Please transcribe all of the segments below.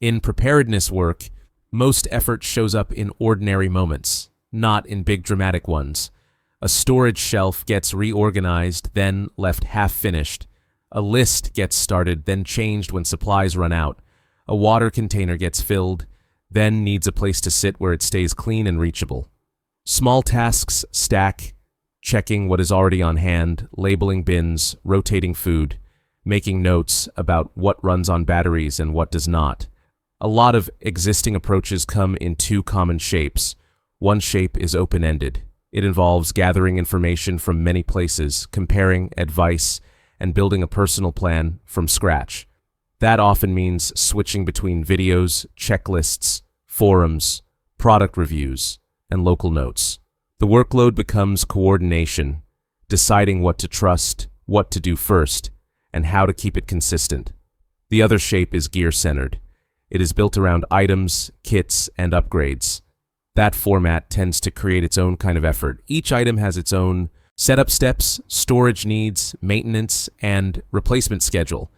In preparedness work, most effort shows up in ordinary moments, not in big dramatic ones. A storage shelf gets reorganized, then left half-finished. A list gets started, then changed when supplies run out. A water container gets filled, then needs a place to sit where it stays clean and reachable. Small tasks stack, checking what is already on hand, labeling bins, rotating food, making notes about what runs on batteries and what does not. A lot of existing approaches come in two common shapes. One shape is open-ended. It involves gathering information from many places, comparing advice, and building a personal plan from scratch. That often means switching between videos, checklists, forums, product reviews, and local notes. The workload becomes coordination, deciding what to trust, what to do first, and how to keep it consistent. The other shape is gear-centered. It is built around items, kits, and upgrades. That format tends to create its own kind of effort. Each item has its own setup steps, storage needs, maintenance, and replacement schedule.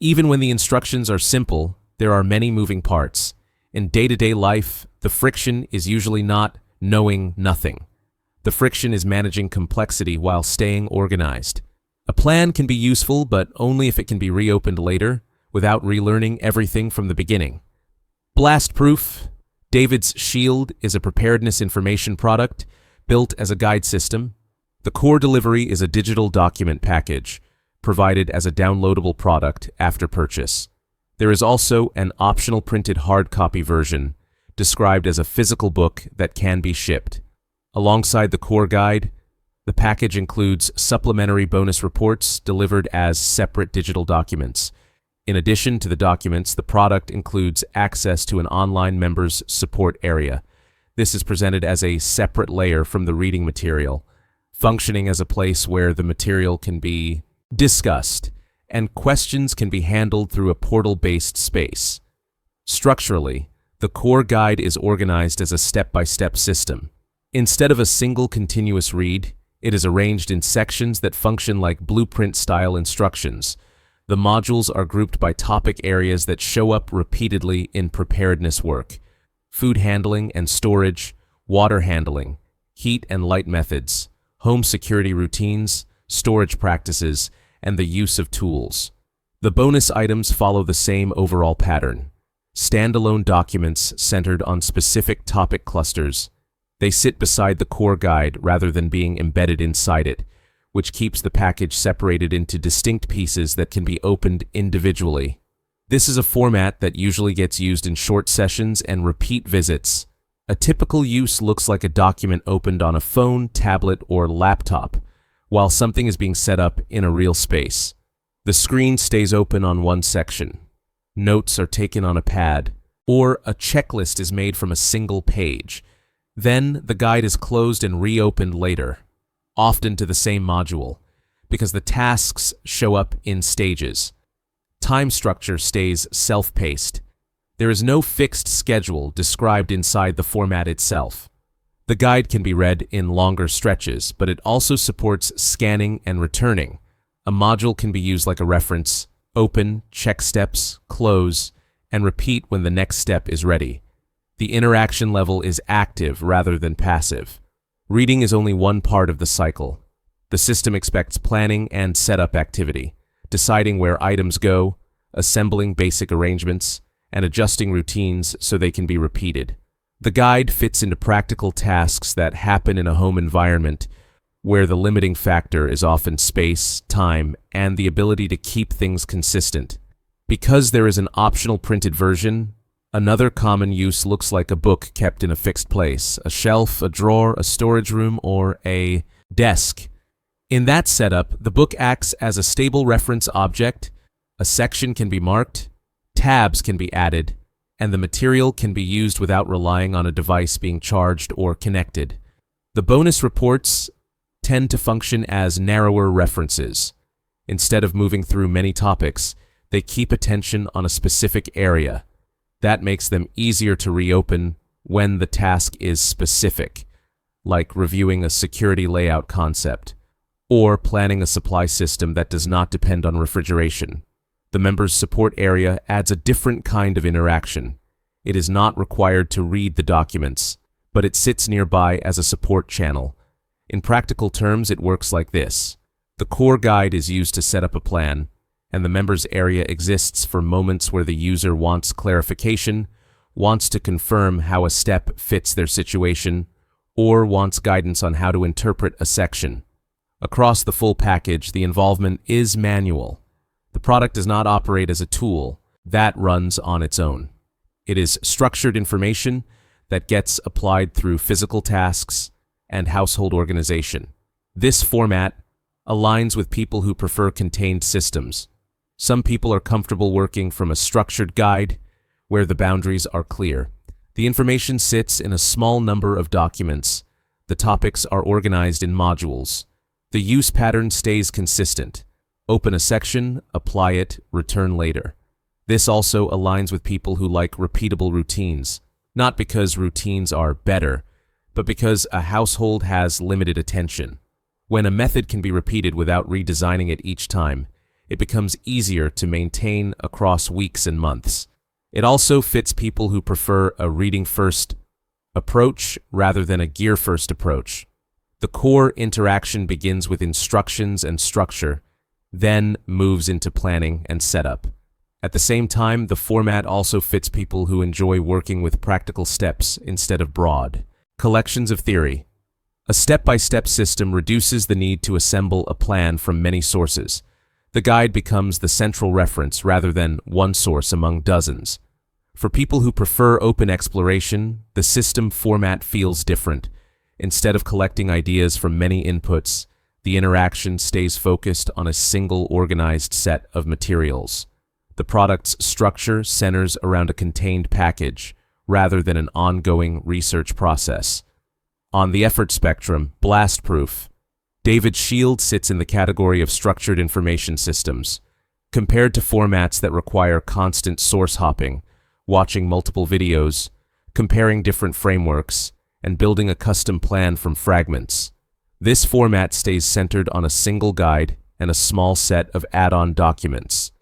Even when the instructions are simple, there are many moving parts. In day-to-day life, the friction is usually not knowing nothing. The friction is managing complexity while staying organized. A plan can be useful, but only if it can be reopened later, without relearning everything from the beginning. BlastProof, David's Shield, is a preparedness information product built as a guide system. The core delivery is a digital document package, provided as a downloadable product after purchase. There is also an optional printed hard copy version, described as a physical book that can be shipped. Alongside the core guide, the package includes supplementary bonus reports delivered as separate digital documents. In addition to the documents, the product includes access to an online members support area. This is presented as a separate layer from the reading material, functioning as a place where the material can be discussed and questions can be handled through a portal-based space. Structurally, the core guide is organized as a step-by-step system. Instead of a single continuous read, it is arranged in sections that function like blueprint-style instructions. The modules are grouped by topic areas that show up repeatedly in preparedness work: food handling and storage, water handling, heat and light methods, home security routines, storage practices, and the use of tools. The bonus items follow the same overall pattern. Standalone documents centered on specific topic clusters. They sit beside the core guide rather than being embedded inside it, which keeps the package separated into distinct pieces that can be opened individually. This is a format that usually gets used in short sessions and repeat visits. A typical use looks like a document opened on a phone, tablet, or laptop, while something is being set up in a real space. The screen stays open on one section. Notes are taken on a pad, or a checklist is made from a single page. Then the guide is closed and reopened later, often to the same module, because the tasks show up in stages. Time structure stays self-paced. There is no fixed schedule described inside the format itself. The guide can be read in longer stretches, but it also supports scanning and returning. A module can be used like a reference: open, check steps, close, and repeat when the next step is ready. The interaction level is active rather than passive. Reading is only one part of the cycle. The system expects planning and setup activity, deciding where items go, assembling basic arrangements, and adjusting routines so they can be repeated. The guide fits into practical tasks that happen in a home environment where the limiting factor is often space, time, and the ability to keep things consistent. Because there is an optional printed version, another common use looks like a book kept in a fixed place: a shelf, a drawer, a storage room, or a desk. In that setup, the book acts as a stable reference object, a section can be marked, tabs can be added, and the material can be used without relying on a device being charged or connected. The bonus reports tend to function as narrower references. Instead of moving through many topics, they keep attention on a specific area. That makes them easier to reopen when the task is specific, like reviewing a security layout concept, or planning a supply system that does not depend on refrigeration. The members' support area adds a different kind of interaction. It is not required to read the documents, but it sits nearby as a support channel. In practical terms, it works like this. The core guide is used to set up a plan, and the members' area exists for moments where the user wants clarification, wants to confirm how a step fits their situation, or wants guidance on how to interpret a section. Across the full package, the involvement is manual. The product does not operate as a tool. That runs on its own. It is structured information that gets applied through physical tasks and household organization. This format aligns with people who prefer contained systems. Some people are comfortable working from a structured guide where the boundaries are clear. The information sits in a small number of documents. The topics are organized in modules. The use pattern stays consistent. Open a section, apply it, return later. This also aligns with people who like repeatable routines, not because routines are better, but because a household has limited attention. When a method can be repeated without redesigning it each time, it becomes easier to maintain across weeks and months. It also fits people who prefer a reading-first approach rather than a gear-first approach. The core interaction begins with instructions and structure, then moves into planning and setup. At the same time, the format also fits people who enjoy working with practical steps instead of broad collections of theory. A step-by-step system reduces the need to assemble a plan from many sources. The guide becomes the central reference rather than one source among dozens. For people who prefer open exploration, the system format feels different. Instead of collecting ideas from many inputs, the interaction stays focused on a single organized set of materials. The product's structure centers around a contained package, rather than an ongoing research process. On the effort spectrum, BlastProof. David Shield sits in the category of structured information systems. Compared to formats that require constant source hopping, watching multiple videos, comparing different frameworks, and building a custom plan from fragments, this format stays centered on a single guide and a small set of add-on documents.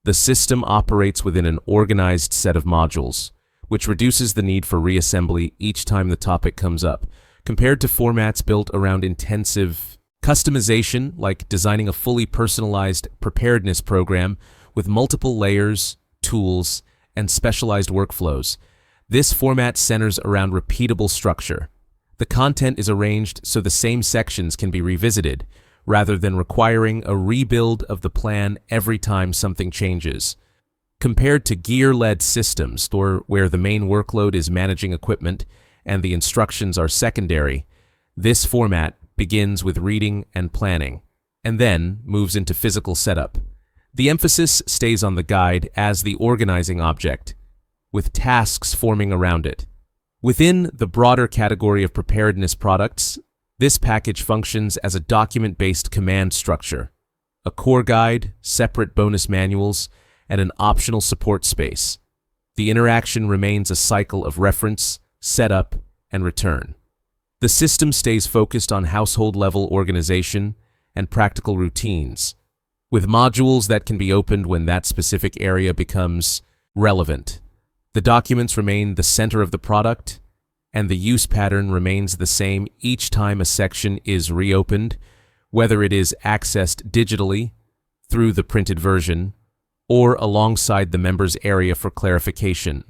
The system operates within an organized set of modules, which reduces the need for reassembly each time the topic comes up, compared to formats built around intensive customization, like designing a fully personalized preparedness program with multiple layers, tools, and specialized workflows. This format centers around repeatable structure. The content is arranged so the same sections can be revisited, rather than requiring a rebuild of the plan every time something changes. Compared to gear-led systems, where the main workload is managing equipment and the instructions are secondary, this format begins with reading and planning, and then moves into physical setup. The emphasis stays on the guide as the organizing object, with tasks forming around it. Within the broader category of preparedness products, this package functions as a document-based command structure, a core guide, separate bonus manuals, and an optional support space. The interaction remains a cycle of reference, setup, and return. The system stays focused on household-level organization and practical routines, with modules that can be opened when that specific area becomes relevant. The documents remain the center of the product, and the use pattern remains the same each time a section is reopened, whether it is accessed digitally through the printed version or alongside the member's area for clarification.